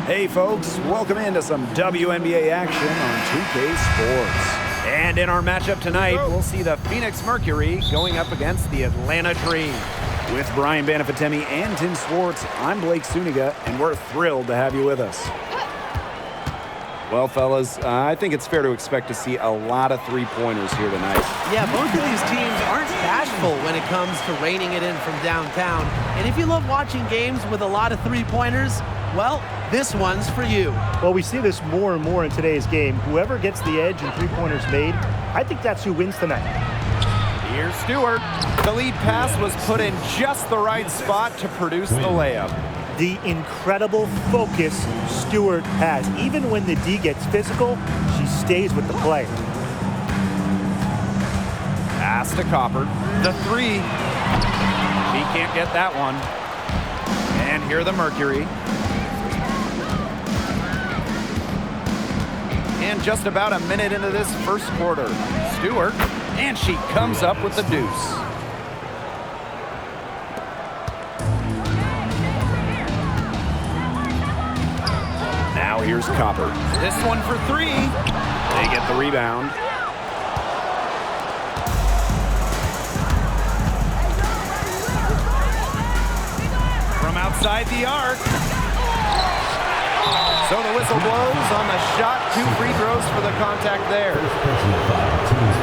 Hey folks, welcome into some WNBA action on 2K Sports. And in our matchup tonight, we'll see the Phoenix Mercury going up against the Atlanta Dream. With Brian Banafitemi and Tim Swartz, I'm Blake Suniga, and we're thrilled to have you with us. Well, fellas, I think it's fair to expect to see a lot of three-pointers here tonight. Yeah, both of these teams aren't bashful when it comes to raining it in from downtown. And if you love watching games with a lot of three-pointers, well, this one's for you. Well, we see this more and more in today's game. Whoever gets the edge and three-pointers made, I think that's who wins tonight. Here's Stewart. The lead pass was put in just the right spot to produce the layup. The incredible focus Stewart has. Even when the D gets physical, she stays with the play. Pass to Copper. The three. He can't get that one. And here the Mercury. And just about a minute into this first quarter, Stewart, and she comes up with the deuce. Now here's Copper. This one for three. They get the rebound. From outside the arc. So the whistle blows on the shot. 2 free throws for the contact there.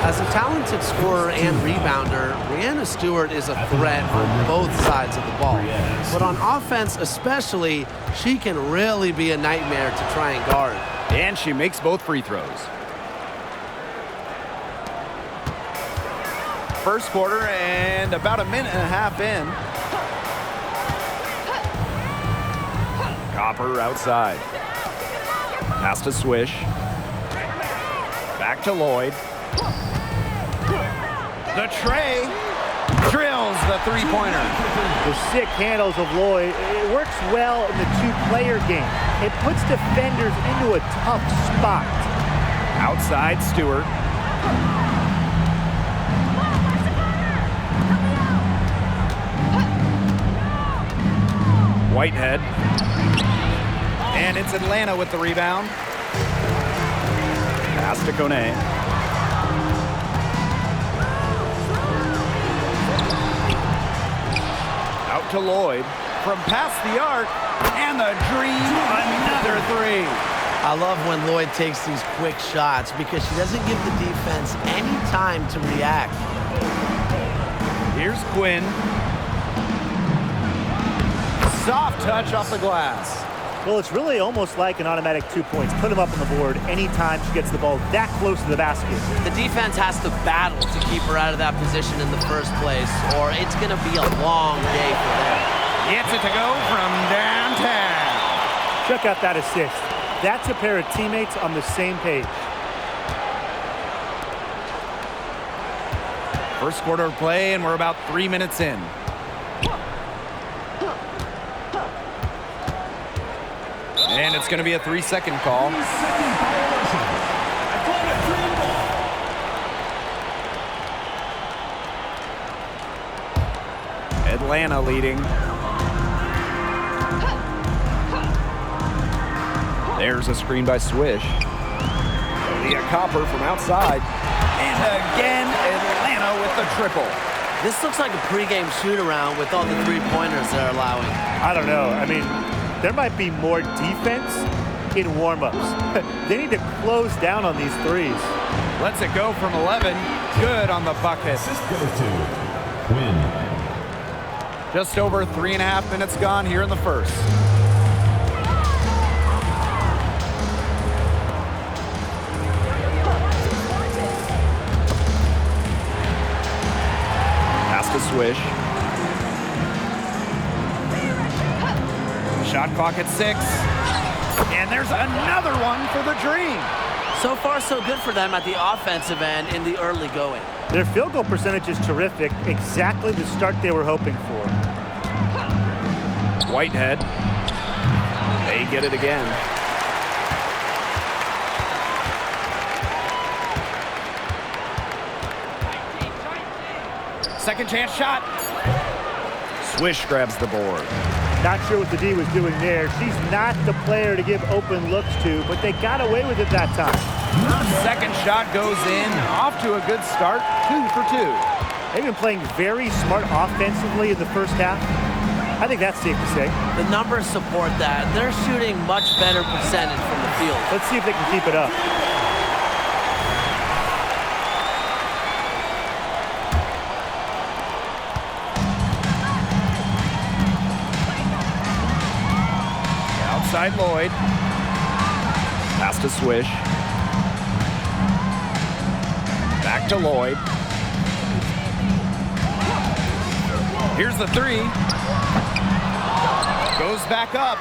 As a talented scorer and rebounder, Breanna Stewart is a threat on both sides of the ball. But on offense especially, she can really be a nightmare to try and guard. And she makes both free throws. First quarter and about a minute and a half in. Copper outside. Pass to Swish. Back to Lloyd. The tray drills the three-pointer. The sick handles of Lloyd, it works well in the two-player game. It puts defenders into a tough spot. Outside Stewart. Whitehead. And it's Atlanta with the rebound. Pass to Kone. Out to Lloyd. From past the arc. And the Dream, another three. I love when Lloyd takes these quick shots because she doesn't give the defense any time to react. Here's Quinn. Soft touch off the glass. Well, it's really almost like an automatic 2 points. Put them up on the board anytime she gets the ball that close to the basket. The defense has to battle to keep her out of that position in the first place, or it's going to be a long day for them. Gets it to go from downtown. Check out that assist. That's a pair of teammates on the same page. First quarter of play, and we're about 3 minutes in. And it's going to be a 3-second call. Atlanta leading. There's a screen by Swish. Leah Copper from outside. And again, Atlanta with the triple. This looks like a pregame shoot-around with all the three-pointers they're allowing. I don't know. I mean, there might be more defense in warm-ups. They need to close down on these threes. Lets it go from 11. Good on the bucket. Assist goes to Quinn. Just over 3.5 minutes gone here in the first. Pass to Swish. Shot clock at 6. And there's another one for the Dream. So far, so good for them at the offensive end in the early going. Their field goal percentage is terrific. Exactly the start they were hoping for. Whitehead. They get it again. Second chance shot. Swish grabs the board. Not sure what the D was doing there. She's not the player to give open looks to, but they got away with it that time. Second shot goes in. Off to a good start. 2 for 2. They've been playing very smart offensively in the first half. I think that's safe to say. The numbers support that. They're shooting much better percentage from the field. Let's see if they can keep it up. Outside Lloyd. Pass to Swish. Back to Lloyd. Here's the three. Goes back up.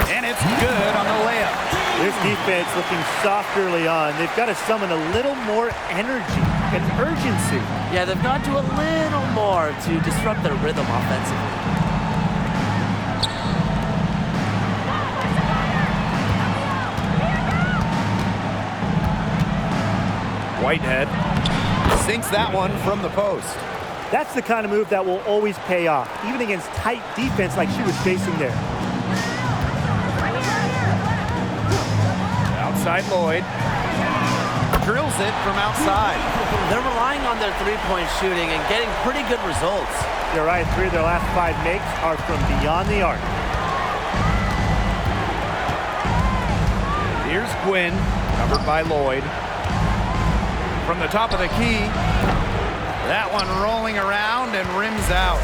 And it's good on the layup. This defense looking soft early on. They've got to summon a little more energy and urgency. Yeah, they've got to do a little more to disrupt their rhythm offensively. Whitehead sinks that one from the post. That's the kind of move that will always pay off, even against tight defense like she was facing there. Outside Lloyd. Drills it from outside. They're relying on their three-point shooting and getting pretty good results. You're right, 3 of their last 5 makes are from beyond the arc. Here's Quinn, covered by Lloyd. From the top of the key, that one rolling around and rims out.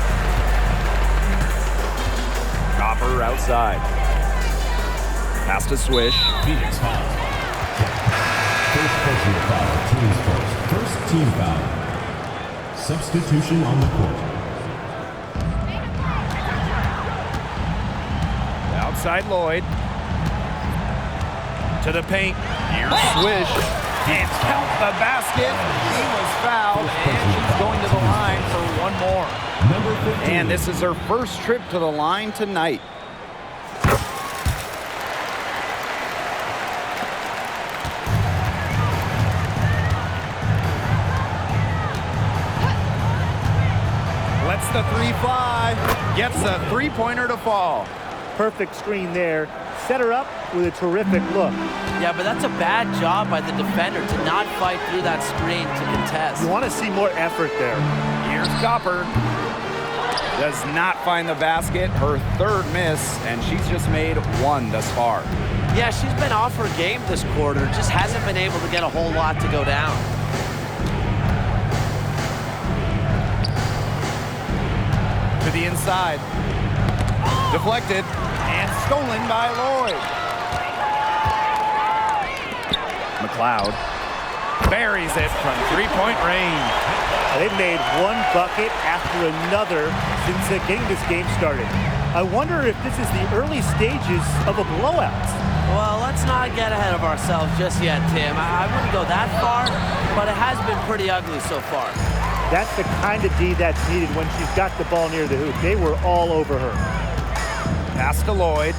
Copper outside. Pass to Swish. Phoenix foul. First personal foul. Team's first team foul. Substitution on the court. Outside Lloyd. To the paint. Here's Swish. Can't count the basket. She was fouled, and she's going to the line for one more. Number 15. And this is her first trip to the line tonight. Lets the three fly. Gets a three-pointer to fall. Perfect screen there. Set her up with a terrific look. Yeah, but that's a bad job by the defender to not fight through that screen to contest. You want to see more effort there. Here's Copper. Does not find the basket. Her third miss, and she's just made one thus far. Yeah, she's been off her game this quarter. Just hasn't been able to get a whole lot to go down. To the inside. Deflected and stolen by Lloyd. McLeod buries it from three-point range. They've made one bucket after another since getting this game started. I wonder if this is the early stages of a blowout. Well, let's not get ahead of ourselves just yet, Tim. I wouldn't go that far, but it has been pretty ugly so far. That's the kind of D that's needed when she's got the ball near the hoop. They were all over her. Pass to Lloyd.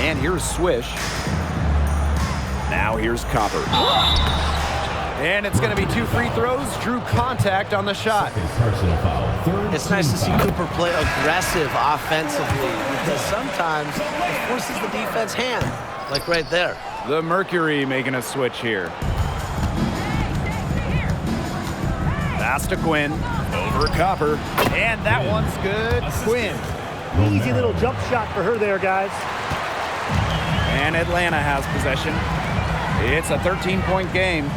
And here's Swish. Now here's Copper. And it's going to be 2 free throws. Drew contact on the shot. Personal foul. It's nice to see Cooper play aggressive offensively because sometimes it forces the defense hand, like right there. The Mercury making a switch here. Pass to Quinn. Over Copper. And that one's good. Quinn. Easy little jump shot for her there, guys. And Atlanta has possession. It's a 13-point game.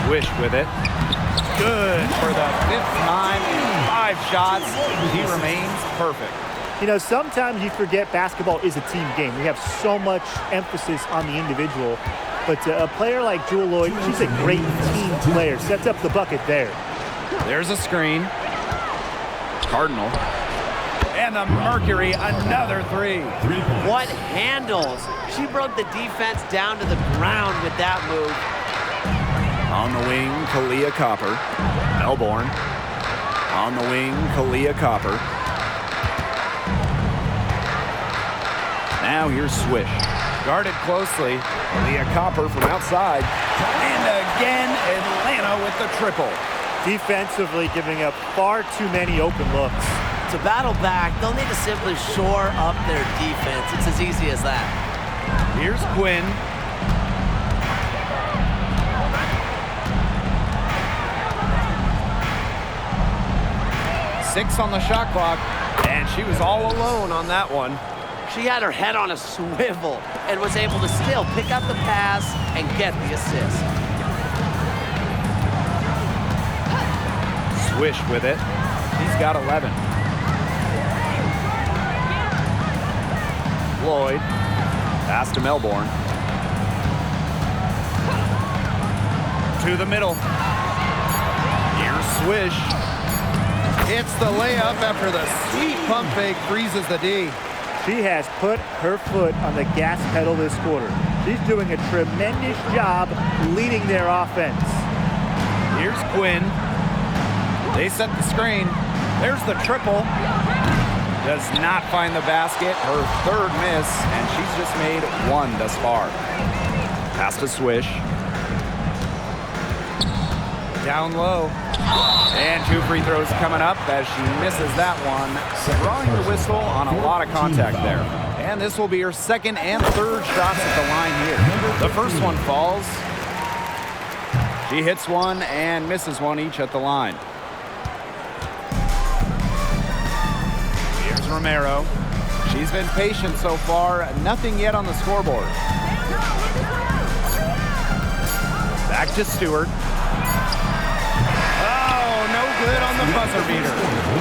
Swish with it. Good for the 5th time in 5 shots. He remains perfect. You know, sometimes you forget basketball is a team game. We have so much emphasis on the individual. But a player like Jewell Loyd, she's a great team player. Sets up the bucket there. There's a screen. Cardinal. And the Mercury, another 3. What handles? She broke the defense down to the ground with that move. On the wing, Kahleah Copper. Melbourne. On the wing, Kahleah Copper. Now here's Swish. Guarded closely. Kahleah Copper from outside. And again, Atlanta with the triple. Defensively giving up far too many open looks. To battle back, they'll need to simply shore up their defense. It's as easy as that. Here's Quinn. Six on the shot clock, and she was all alone on that one. She had her head on a swivel and was able to still pick up the pass and get the assist. Swish with it. He's got 11. Lloyd. Pass to Melbourne. To the middle. Here's Swish. It's the layup after the sweet pump fake freezes the D. She has put her foot on the gas pedal this quarter. She's doing a tremendous job leading their offense. Here's Quinn. They set the screen. There's the triple. Does not find the basket. Her third miss, and she's just made one thus far. Pass to Swish. Down low. And 2 free throws coming up as she misses that one. Drawing the whistle on a lot of contact there. And this will be her second and third shots at the line here. The first one falls. She hits one and misses one each at the line. Here's Romero. She's been patient so far. Nothing yet on the scoreboard. Back to Stewart. Good on the buzzer beater.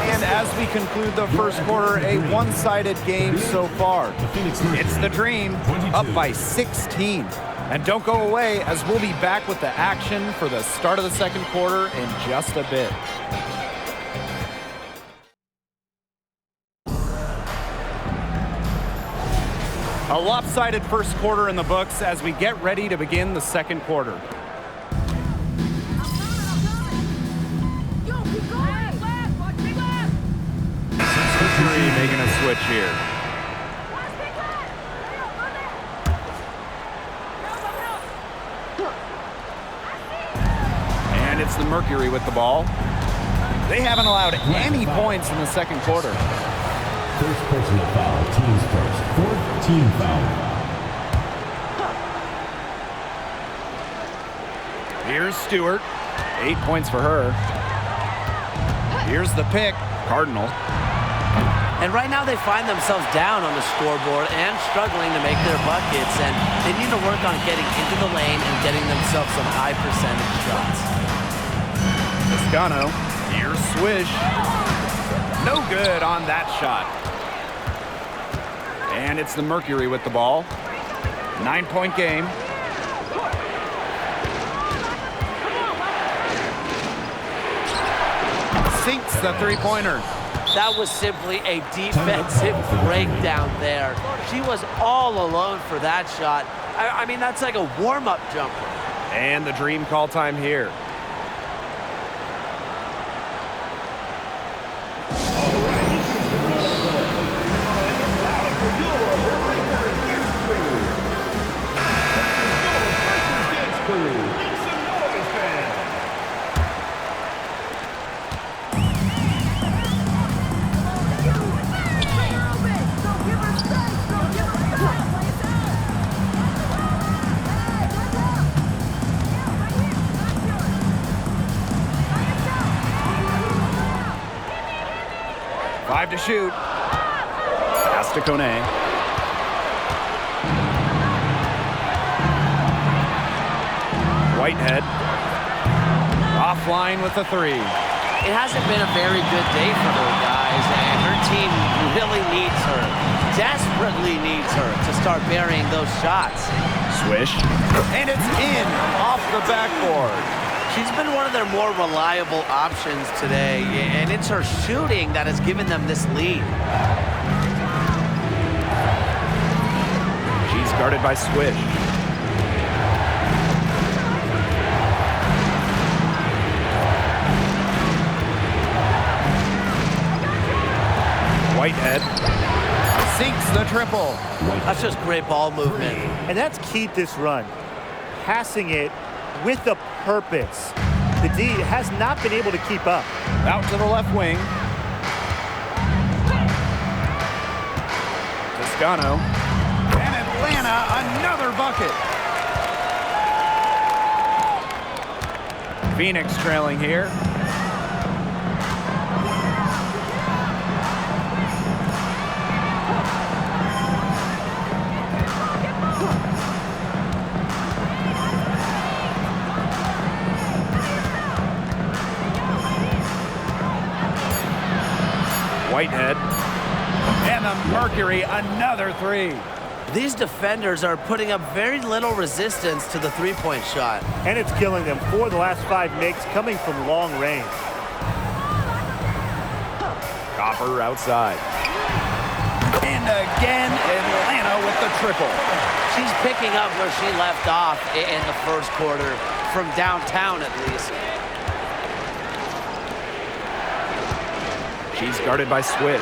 And as we conclude the first quarter, a one-sided game so far. It's the Dream up by 16. And don't go away, as we'll be back with the action for the start of the second quarter in just a bit. A lopsided first quarter in the books as we get ready to begin the second quarter. Making a switch here. And it's the Mercury with the ball. They haven't allowed any points in the second quarter. First personal foul, team's first. Fourth team foul. Here's Stewart. 8 points for her. Here's the pick. Cardinal. And right now they find themselves down on the scoreboard and struggling to make their buckets, and they need to work on getting into the lane and getting themselves some high percentage shots. Toscano. Here's Swish. No good on that shot. And it's the Mercury with the ball. 9-point game. Sinks the three-pointer. That was simply a defensive breakdown there. She was all alone for that shot. I mean, that's like a warm-up jumper. And the Dream call time here. To shoot. Pass to Kone. Whitehead. Offline with the three. It hasn't been a very good day for her, guys, and her team really needs her, desperately needs her to start burying those shots. Swish. And it's in off the backboard. She's been one of their more reliable options today, and it's her shooting that has given them this lead. She's guarded by Swish. Whitehead sinks the triple. That's just great ball movement. And that's key to this run. Passing it with a purpose. The D has not been able to keep up. Out to the left wing. Toscano. And Atlanta, another bucket. Phoenix trailing here. Whitehead. And the Mercury, another three. These defenders are putting up very little resistance to the three-point shot. And it's killing them. 4 of the last 5 makes coming from long range. Copper outside. And again, Atlanta with the triple. She's picking up where she left off in the first quarter, from downtown at least. She's guarded by Swish.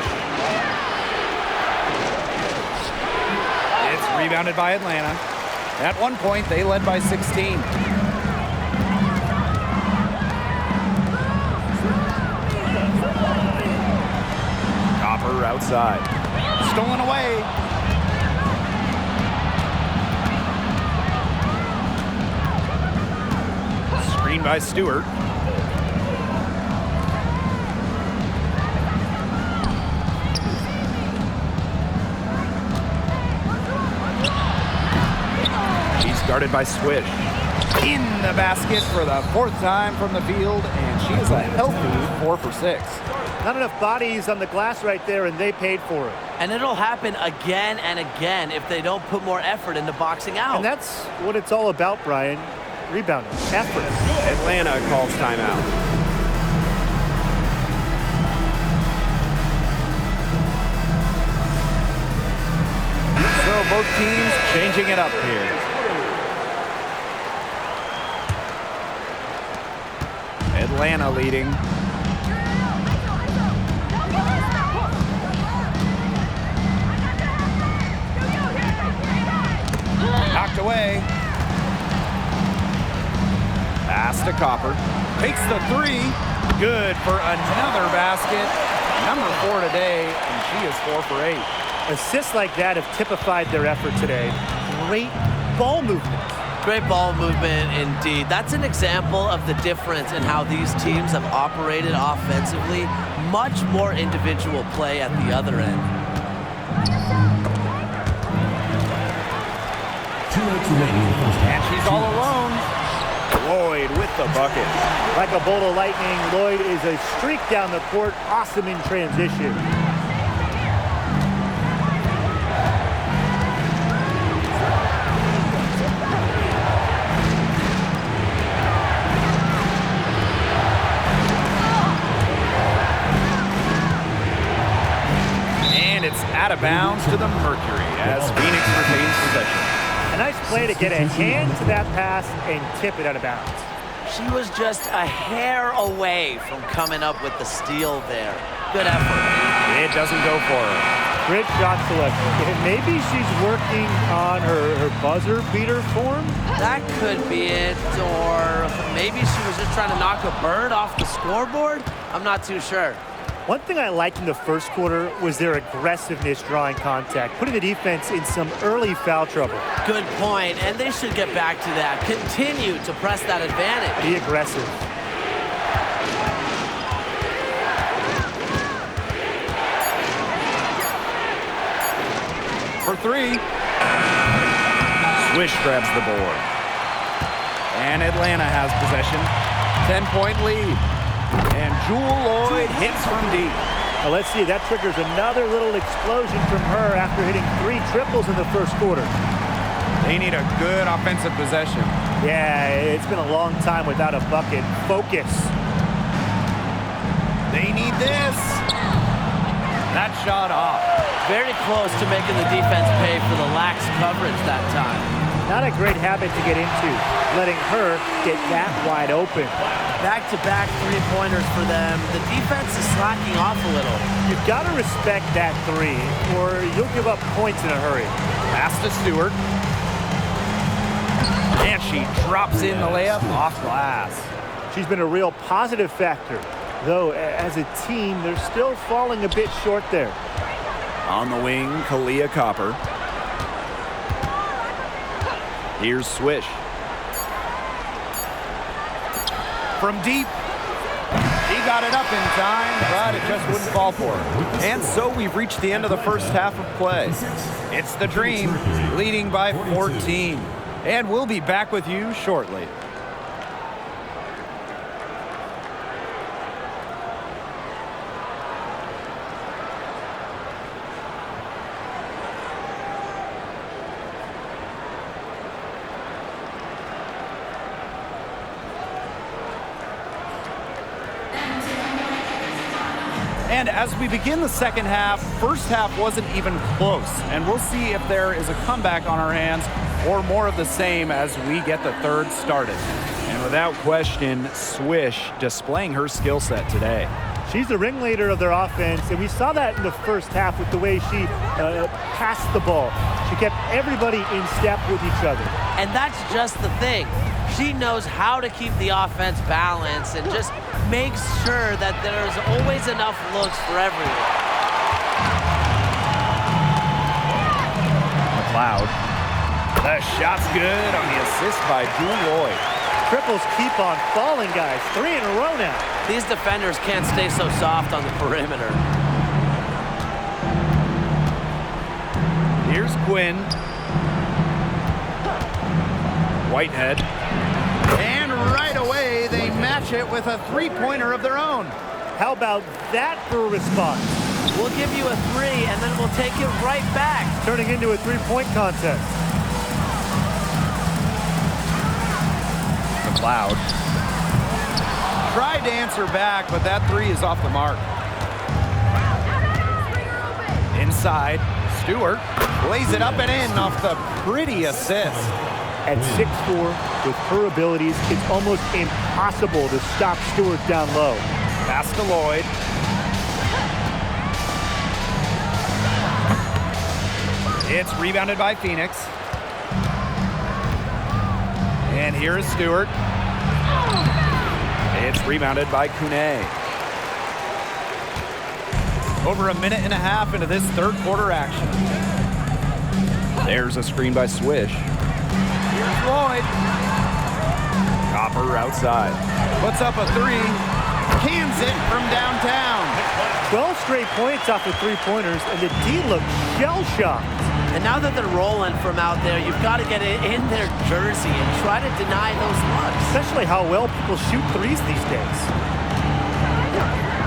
It's rebounded by Atlanta. At one point, they led by 16. Copper outside. Stolen away. Screen by Stewart. Guarded by Swish. In the basket for the 4th time from the field, and she is a healthy 4 for 6. Not enough bodies on the glass right there, and they paid for it. And it'll happen again and again if they don't put more effort into boxing out. And that's what it's all about, Brian. Rebounding, effort. Atlanta calls timeout. So both teams changing it up here. Atlanta leading. Knocked away. Pass to Copper. Takes the 3. Good for another basket. Number 4 today, and she is 4 for 8. Assists like that have typified their effort today. Great ball movement. Great ball movement indeed. That's an example of the difference in how these teams have operated offensively. Much more individual play at the other end. 2 minutes remaining in the first half. And she's all alone. Lloyd with the bucket. Like a bolt of lightning, Lloyd is a streak down the court. Awesome in transition. Out of bounds to the Mercury as Phoenix retains possession. A nice play to get a hand to that pass and tip it out of bounds. She was just a hair away from coming up with the steal there. Good effort. It doesn't go for her. Great shot selection. And maybe she's working on her buzzer beater form. That could be it, or maybe she was just trying to knock a bird off the scoreboard. I'm not too sure. One thing I liked in the first quarter was their aggressiveness drawing contact, putting the defense in some early foul trouble. Good point, and they should get back to that. Continue to press that advantage. Be aggressive. For 3. Swish grabs the board. And Atlanta has possession. 10-point lead. And Jewel Lloyd hits from deep. Now let's see, that triggers another little explosion from her after hitting 3 triples in the first quarter. They need a good offensive possession. Yeah, it's been a long time without a bucket. Focus. They need this. That shot off. Very close to making the defense pay for the lax coverage that time. Not a great habit to get into, letting her get that wide open. Back-to-back three-pointers for them. The defense is slacking off a little. You've got to respect that 3, or you'll give up points in a hurry. Pass to Stewart. And she drops in the layup off glass. She's been a real positive factor. Though, as a team, they're still falling a bit short there. On the wing, Kalia Copper. Here's Swish. From deep. He got it up in time, but it just wouldn't fall for her. And so we've reached the end of the first half of play. It's the Dream leading by 14. And we'll be back with you shortly. And as we begin the second half, first half wasn't even close. And we'll see if there is a comeback on our hands or more of the same as we get the third started. And without question, Swish displaying her skill set today. She's the ringleader of their offense, and we saw that in the first half with the way she passed the ball. She kept everybody in step with each other. And that's just the thing. She knows how to keep the offense balanced and just makes sure that there's always enough looks for everyone. McLeod. The shot's good on the assist by Jewel Lloyd. Triples keep on falling, guys. 3 in a row now. These defenders can't stay so soft on the perimeter. Here's Quinn. Whitehead. And right away, they match it with a three-pointer of their own. How about that for a response? We'll give you a 3, and then we'll take it right back. Turning into a three-point contest. McLeod. Tried to answer back, but that 3 is off the mark. Inside, Stewart lays it up and in off the pretty assist. At 6'4", with her abilities, it's almost impossible to stop Stewart down low. Pass to Lloyd. It's rebounded by Phoenix. And here is Stewart. It's rebounded by Kune. Over a minute and a half into this third quarter action. There's a screen by Swish. Here's Lloyd. Copper outside. Puts up a 3. Cans it from downtown. 12 straight points off the three-pointers, and the D look shell-shocked. And now that they're rolling from out there, you've got to get it in their jersey and try to deny those looks. Especially how well people shoot threes these days.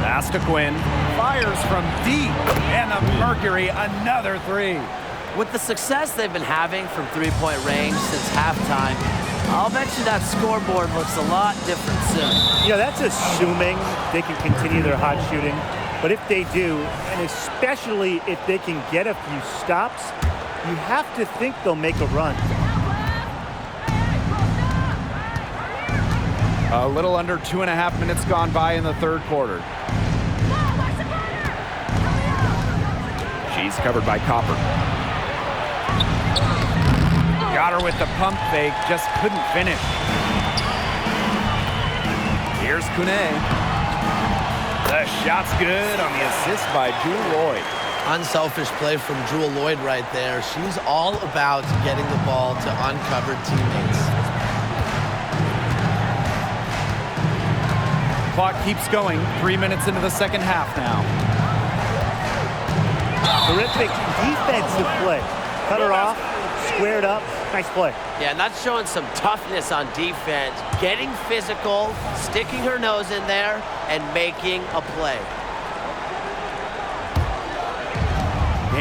Pass to Quinn. Fires from deep. And the Mercury, another 3. With the success they've been having from three-point range since halftime, I'll bet you that scoreboard looks a lot different soon. You know, that's assuming they can continue their hot shooting. But if they do, and especially if they can get a few stops, you have to think they'll make a run. A little under 2.5 minutes gone by in the third quarter. She's covered by Copper. Got her with the pump fake, just couldn't finish. Here's Kune. The shot's good on the assist by Jewel Lloyd. Unselfish play from Jewel Lloyd right there. She's all about getting the ball to uncovered teammates. Clock keeps going. 3 minutes into the second half now. Terrific defensive play. Cut her off, squared up. Nice play. Yeah, and that's showing some toughness on defense. Getting physical, sticking her nose in there, and making a play.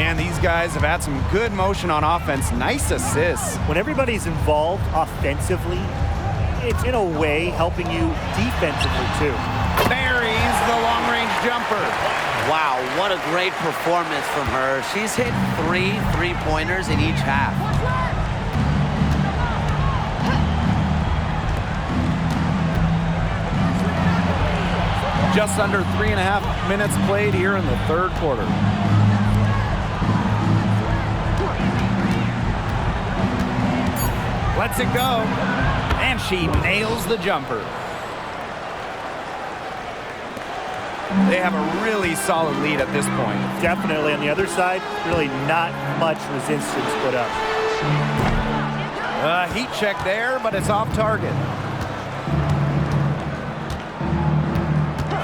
And these guys have had some good motion on offense. Nice assists. When everybody's involved offensively, it's in a way helping you defensively too. Buries the long-range jumper. Wow, what a great performance from her. She's hit 3 three-pointers in each half. Just under 3.5 minutes played here in the third quarter. Lets it go, and she nails the jumper. They have a really solid lead at this point. Definitely. On the other side, really not much resistance put up. Heat check there, but it's off target.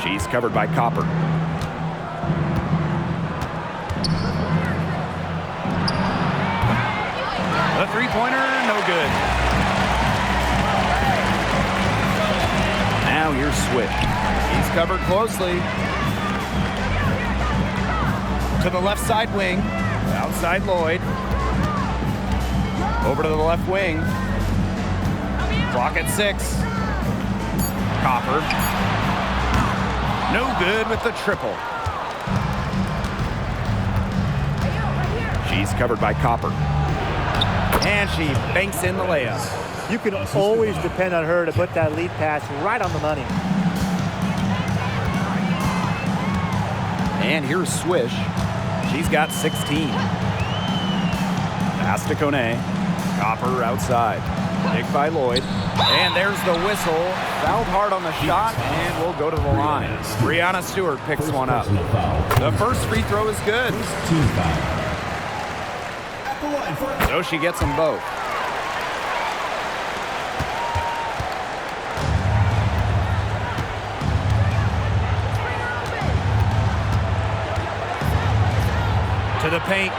She's covered by Copper. The three-pointer, no good. Now here's Swish. He's covered closely. To the left side wing. Outside Lloyd. Over to the left wing. Clock at 6. Copper. No good with the triple. She's covered by Copper. And she banks in the layup. You can always depend on her to put that lead pass right on the money. And here's Swish. She's got 16. Pass to Kone. Copper outside. Picked by Lloyd. And there's the whistle. Fouled hard on the shot, and we'll go to the line. Brianna Stewart picks one up. The first free throw is good. Team foul. So she gets them both. To the paint.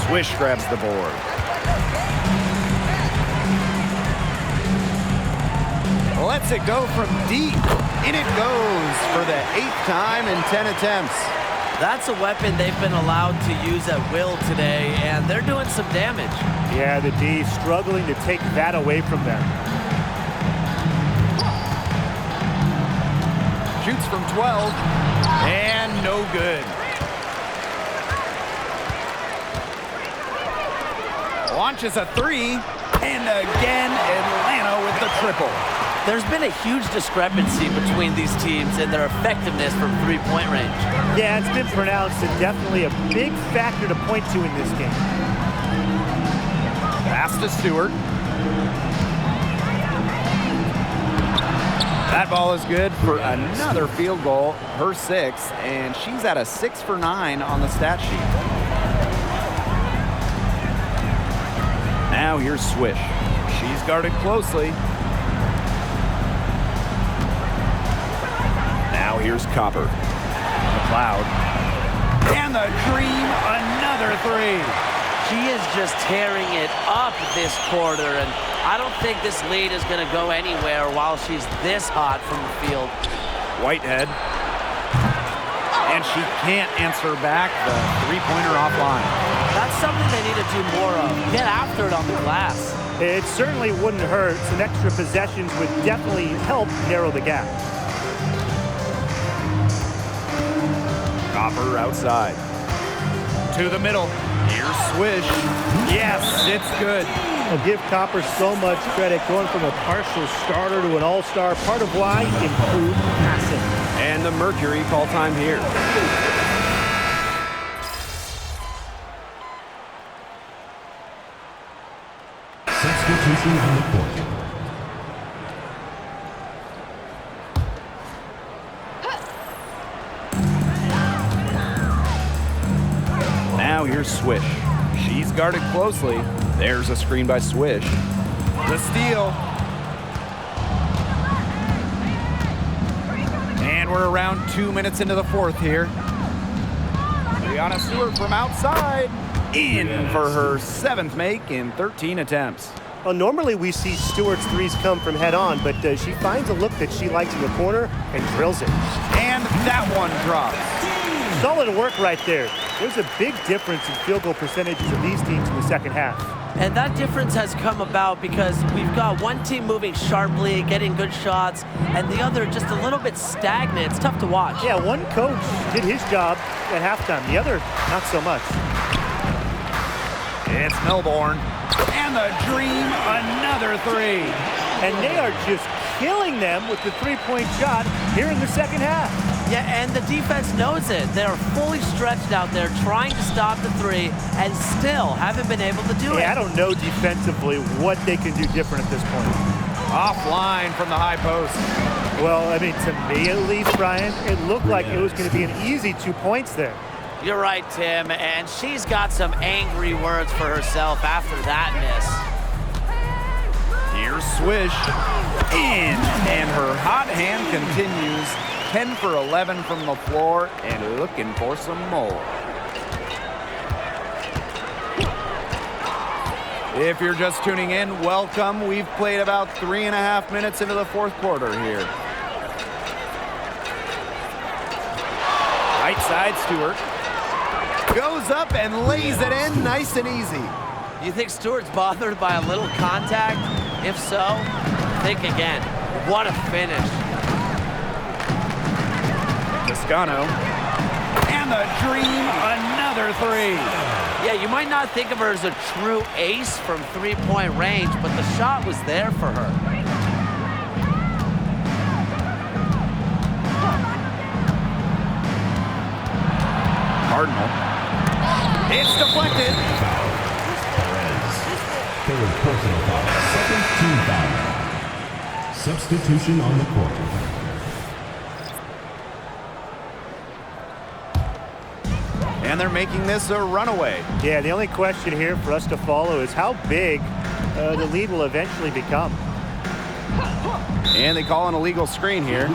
Swish grabs the board. Lets it go from deep. In it goes for the 8th time in 10 attempts. That's a weapon they've been allowed to use at will today, and they're doing some damage. Yeah, the D struggling to take that away from them. Shoots from 12, and no good. Launches a 3, and again, Atlanta with the triple. There's been a huge discrepancy between these teams in their effectiveness from three-point range. Yeah, it's been pronounced and definitely a big factor to point to in this game. Pass to Stewart. That ball is good for another field goal, her 6th, and she's at a 6 for 9 on the stat sheet. Now here's Swish. She's guarded closely. Now here's Copper. McLeod. And the dream, another 3. She is just tearing it up this quarter, and I don't think this lead is going to go anywhere while she's this hot from the field. Whitehead. And she can't answer back the three-pointer offline. That's something they need to do more of. Get after it on the glass. It certainly wouldn't hurt. Some extra possessions would definitely help narrow the gap. Copper outside. To the middle. Here's Swish. Yes, it's good. I'll give Copper so much credit going from a partial starter to an all-star. Part of why improved passing. And the Mercury call time here. Substitution on the court. Now here's Swish. She's guarded closely. There's a screen by Swish. The steal. And we're around 2 minutes into the 4th here. Brianna Stewart from outside. In for her 7th make in 13 attempts. Well, normally we see Stewart's threes come from head on, but she finds a look that she likes in the corner and drills it. And that one drops. Solid work right there. There's a big difference in field goal percentages of these teams in the second half. And that difference has come about because we've got one team moving sharply, getting good shots, and the other just a little bit stagnant. It's tough to watch. Yeah, one coach did his job at halftime. The other, not so much. It's Melbourne. And the dream, another 3. And they are just killing them with the three-point shot here in the second half. Yeah, and the defense knows it. They're fully stretched out there trying to stop the 3 and still haven't been able to do it. I don't know defensively what they can do different at this point. Offline from the high post. Well, I mean, to me at least, Brian, it looked like it was going to be an easy 2 points there. You're right, Tim, and she's got some angry words for herself after that miss. Here's Swish. In. And her hot hand continues. 10 for 11 from the floor and looking for some more. If you're just tuning in, welcome. We've played about 3.5 minutes into the fourth quarter here. Right side, Stewart. Goes up and lays it in nice and easy. You think Stewart's bothered by a little contact? If so, think again. What a finish. Toscano. And the dream, another three. Yeah, you might not think of her as a true ace from three-point range, but the shot was there for her. Cardinal. It's deflected. Third personal foul. Second team foul. Substitution on the court. And they're making this a runaway. Yeah, the only question here for us to follow is how big the lead will eventually become. And they call an illegal screen here.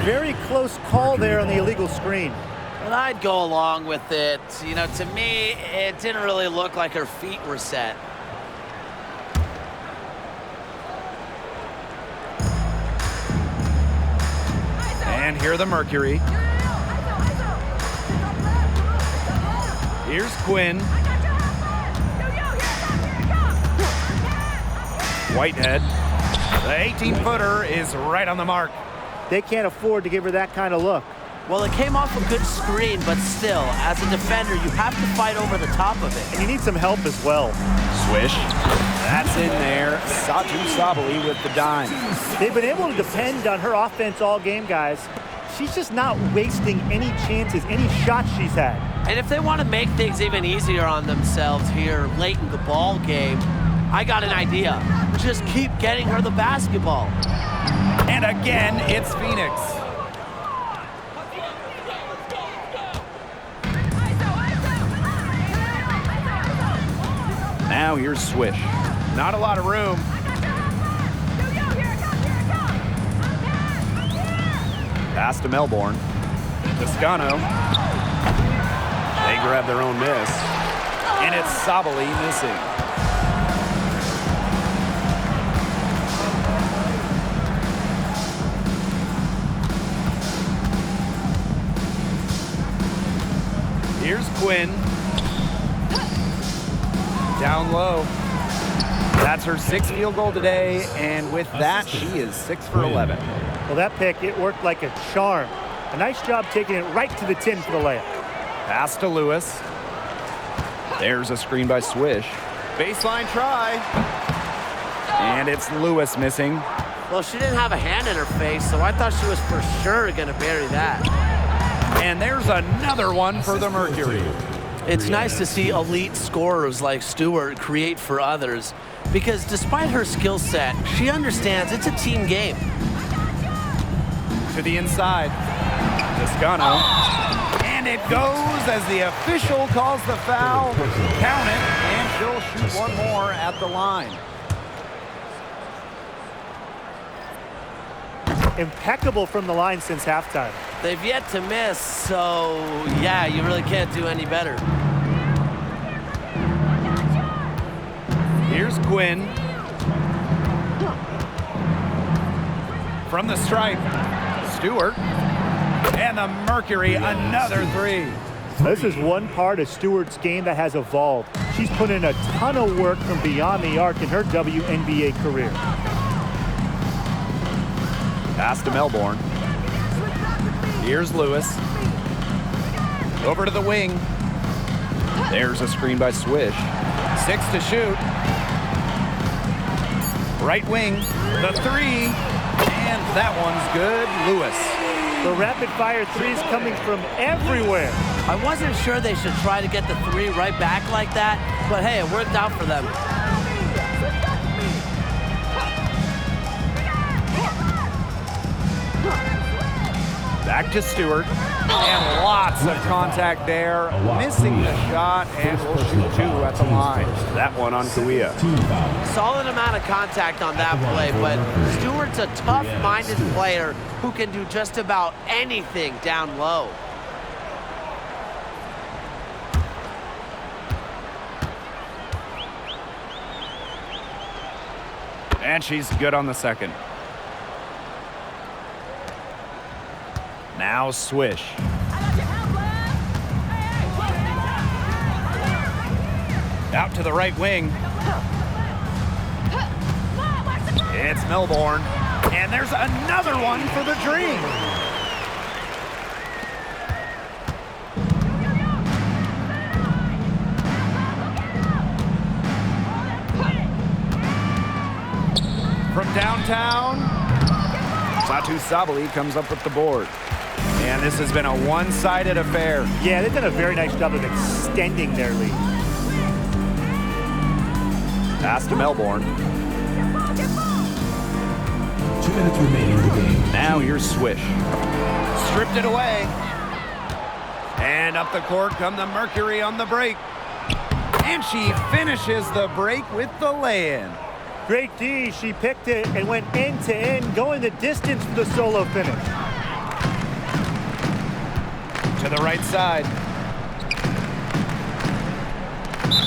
Very close call there on the illegal screen. But I'd go along with it. You know, to me, it didn't really look like her feet were set. And here the Mercury. Here's Quinn. Whitehead. The 18-footer is right on the mark. They can't afford to give her that kind of look. Well, it came off a good screen, but still, as a defender, you have to fight over the top of it. And you need some help as well. Swish. That's in there. Satu Sabali with the dime. They've been able to depend on her offense all game, guys. She's just not wasting any chances, any shots she's had. And if they want to make things even easier on themselves here late in the ball game, I got an idea. Just keep getting her the basketball. And again, it's Phoenix. Now here's Swish. Not a lot of room. Pass to Melbourne. Toscano. They grab their own miss. And it's Sabali missing. Here's Quinn. Down low. That's her 6th field goal today, and with that, she is 6 for 11. Well, that pick, it worked like a charm. A nice job taking it right to the tin for the layup. Pass to Lewis. There's a screen by Swish. Baseline try. And it's Lewis missing. Well, she didn't have a hand in her face, so I thought she was for sure going to bury that. And there's another one for the Mercury. It's nice to see elite scorers like Stewart create for others, because despite her skill set, she understands it's a team game. To the inside. Toscano. And it goes as the official calls the foul. Count it, and she'll shoot one more at the line. Impeccable from the line since halftime. They've yet to miss, so yeah, you really can't do any better. Here's Quinn. From the stripe, Stewart. And the Mercury, another three. This is one part of Stewart's game that has evolved. She's put in a ton of work from beyond the arc in her WNBA career. Pass to Melbourne. Here's Lewis. Over to the wing. There's a screen by Swish. 6 to shoot. Right wing, the three. And that one's good. Lewis. The rapid-fire threes coming from everywhere. I wasn't sure they should try to get the three right back like that, but hey, it worked out for them. Back to Stewart. And lots of contact there. Missing the shot, and we'll shoot 2 at the line. That one on Kawia. Solid amount of contact on that play, but Stewart's a tough-minded player who can do just about anything down low. And she's good on the second. Now Swish. Out to the right wing. It's Melbourne. And there's another one for the Dream. From downtown, Satu Sabali comes up with the board. And this has been a one-sided affair. Yeah, they've done a very nice job of extending their lead. Pass to Melbourne. 2 minutes remaining in the game. Now here's Swish. Stripped it away. And up the court come the Mercury on the break. And she finishes the break with the lay-in. Great D. She picked it and went end to end, going the distance for the solo finish. To the right side.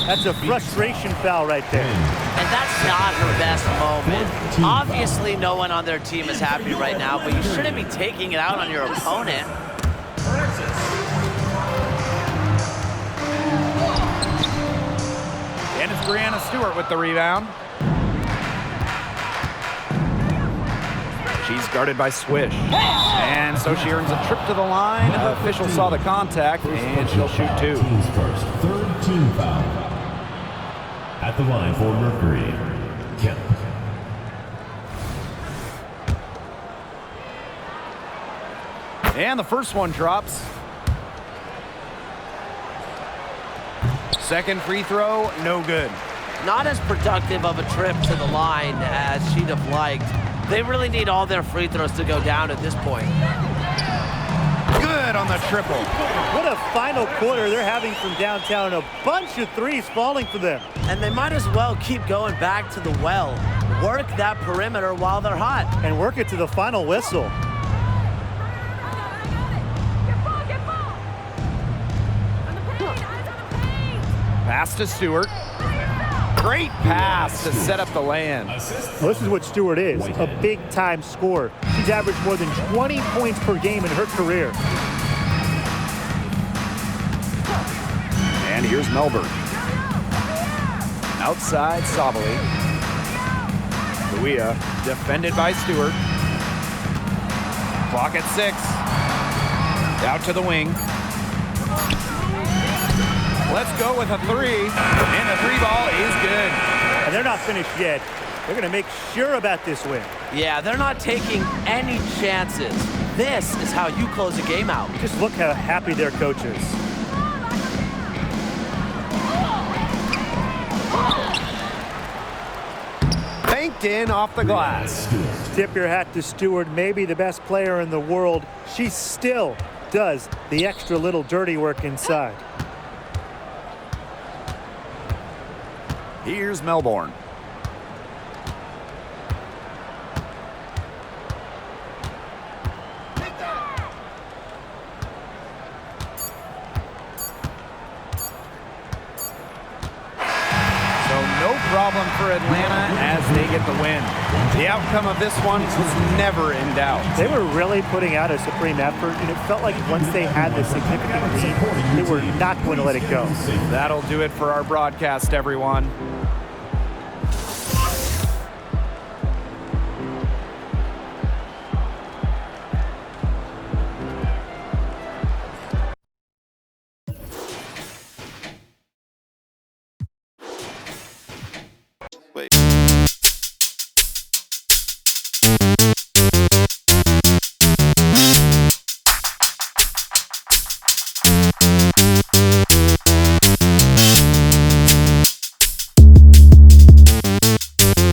That's a frustration foul right there. And that's not her best moment. Obviously, no one on their team is happy right now, but you shouldn't be taking it out on your opponent. And it's Brianna Stewart with the rebound. She's guarded by Swish. And so she earns a trip to the line. Official saw the contact, and she'll shoot 2. Teams first. Third team foul. At the line for Mercury, Kemp. And the first one drops. Second free throw, no good. Not as productive of a trip to the line as she'd have liked. They really need all their free throws to go down at this point. Good on the triple. What a final quarter they're having from downtown. A bunch of threes falling for them. And they might as well keep going back to the well. Work that perimeter while they're hot. And work it to the final whistle. Pass to Stewart. Great pass to set up the lay-in. Well, this is what Stewart is, a big-time scorer. She's averaged more than 20 points per game in her career. And here's Melbourne. Outside Sabali. Kawia defended by Stewart. Clock at 6. Out to the wing. Let's go with a 3. And the 3 ball is good. And they're not finished yet. They're going to make sure about this win. Yeah, they're not taking any chances. This is how you close a game out. Just look how happy their coach is. Banked in off the glass. Tip your hat to Stewart, maybe the best player in the world. She still does the extra little dirty work inside. Here's Melbourne. Problem for Atlanta as they get the win. The outcome of this one was never in doubt. They were really putting out a supreme effort, and it felt like once they had the significant lead, they were not going to let it go. That'll do it for our broadcast, everyone.